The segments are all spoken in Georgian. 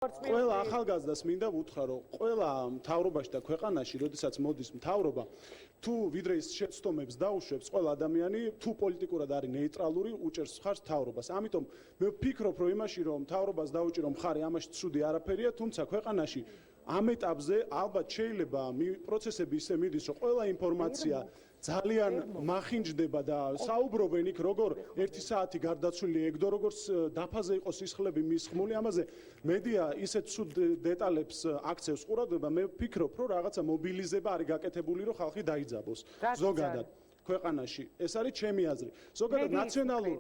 ყველა ახალგაზრდას მინდა ვუთხრა, რომ ყველა მთავრობაში და ქვეყანაში, როდესაც მოდის მთავრობა, თუ ვიდრე ის შეცდომებს დაუშვებს, ყველა ადამიანი თუ პოლიტიკურად არის ნეიტრალური, უჭერს მხარს მთავრობას. ამიტომ მე ვფიქრობ, რომ იმაში, რომ მთავრობას დაუჭირო მხარი, ამაში ცუდი არაფერია, თუმცა ქვეყანაში ამ ეტაპზე ალბათ შეიძლება პროცესები ისე მიდის, რომ ყველა ინფორმაცია ძალიან მახინჯდება და საუბრობენ იქ როგორ 1 საათი გარდაცვლილი ეგდო როგორც დაფაზე იყოს სისხლები მისხმული, ამაზე მედია ისეთ ცუდ დეტალებს აქცევს ყურადღება, მე ვფიქრობ, რომ რაღაცა მობილიზება არის გაკეთებული, რომ ხალხი დაიძაბოს ზოგადად ქვეყანაში. ეს არის ჩემი აზრი. ზოგადად ნაციონალურ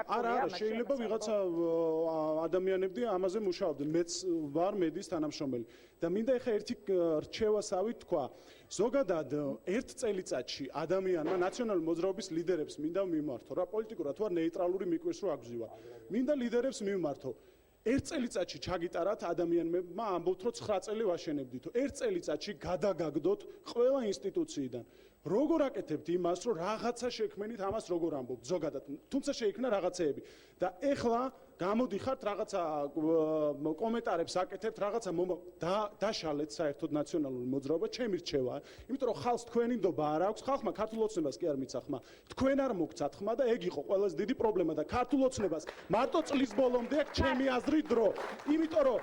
არა, შეიძლება ვიღაცა ადამიანები ამაზე მუშაობდნენ. მეც ვარ მედიის თანამშრომელი და მინდა ეხა ერთი რჩევასავით თქვა. ზოგადად ერთ წელიწადში ადამიანმა ნაციონალური მოძრაობის ლიდერებს მინდა მიმართო, რა პოლიტიკურად თუ არ ნეიტრალური მიკვეს რო აგზივა. მინდა ლიდერებს მიმართო. ერთ წელიწადში ჩაგიტარათ ადამიანებმა ამბობთ, რომ 9 წელი ვაშენებდით. ერთ წელიწადში გადაგაგდოთ ყველა ინსტიტუციიდან. როგორ აკეთებთ იმას, რომ რაღაცა შექმენით, ამას როგორ ამბობთ ზოგადად, თუმცა შეიქმნა რაღაცეები და ეხლა გამოდიხართ რაღაცა კომენტარებს აკეთებთ, რაღაცა დაშალეთ საერთოდ ნაციონალური მოძრაობა, ჩემი რჩევა, იმიტომ რომ ხალხს თქვენი ნდობა არ აქვს, ხალხმა ქართულ ოცნებას კი არ მიცა ხმა, თქვენ არ მოგცათ ხმა და ეგ იყო ყველაზე დიდი პრობლემა და ქართულ ოცნებას მარტო წლის ბოლომდე აქვს ჩემი აზრით დრო, იმიტომ რომ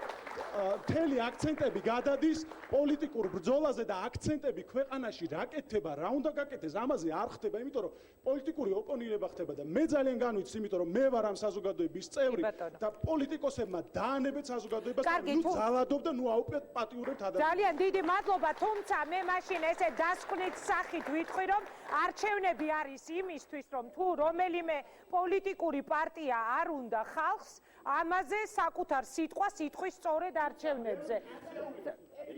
მთელი აქცენტები გადადის პოლიტიკურ ბრძოლაზე და აქცენტები ქვეყანაში რა კეთდება, რა უნდა გაკეთდეს, ამაზე არ ხდება, იმიტომ რომ პოლიტიკური ოპონირება ხდება და მე ძალიან განვიცდი, იმიტომ რომ მე ვარ ამ საზოგადოების წევრი და პოლიტიკოსებმა დაანებეთ საზოგადოებას, ნუ ძალადობ და ნუ აუპიოთ პატიურებთ ადამიანებს. ძალიან დიდი მადლობა, თუმცა მე მაშინ ესე დასკვნით სახით ვიტყვი, რომ არჩევნები არის იმისთვის, რომ თუ რომელიმე პოლიტიკური პარტია არ უნდა ხალხს, ამაზე საკუთარ სიტყვას იტყვის სწორედ არჩევნებზე.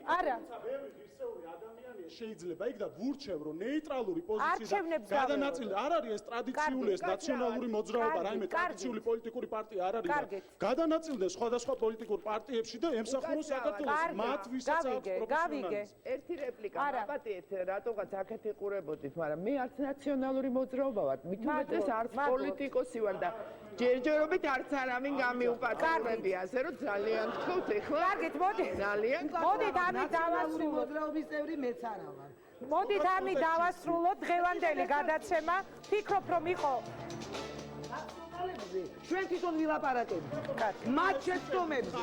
არა. შეიძლება იქ და ვურჩევ, რომ ნეიტრალური პოზიციიდან გადანაწილდა არ არის ეს ტრადიციული ეს ნაციონალური მოძრაობა, რაიმე ტრადიციული პოლიტიკური პარტია არ არის. გადანაწილდეს სხვადასხვა პოლიტიკურ პარტიებში და ემსახუროს საქართველოს მათ ვისაც აქვს პროფესიონალიზმი. ერთი რეპლიკა მაპატიეთ, რატოღაც აქეთ იყურებოდით, მაგრამ მე არც ნაციონალური მოძრაობა ვარ, მით უმეტეს არც პოლიტიკოსი ვარ და ჯერჯერობით არც არავინ გამიუპატიურებია, ასე რომ ძალიან გთხოვთ ეხლა. კარგით, მოდით ამით დავასრულოთ. მოძრაობის წევრი მეც არა ვარ. მოდით ამით დავასრულოთ დღევანდელი გადაცემა. ვფიქრობ, რომ იყო ჩვენ თვითონ ვილაპარაკებთ. მათ შეცდომებს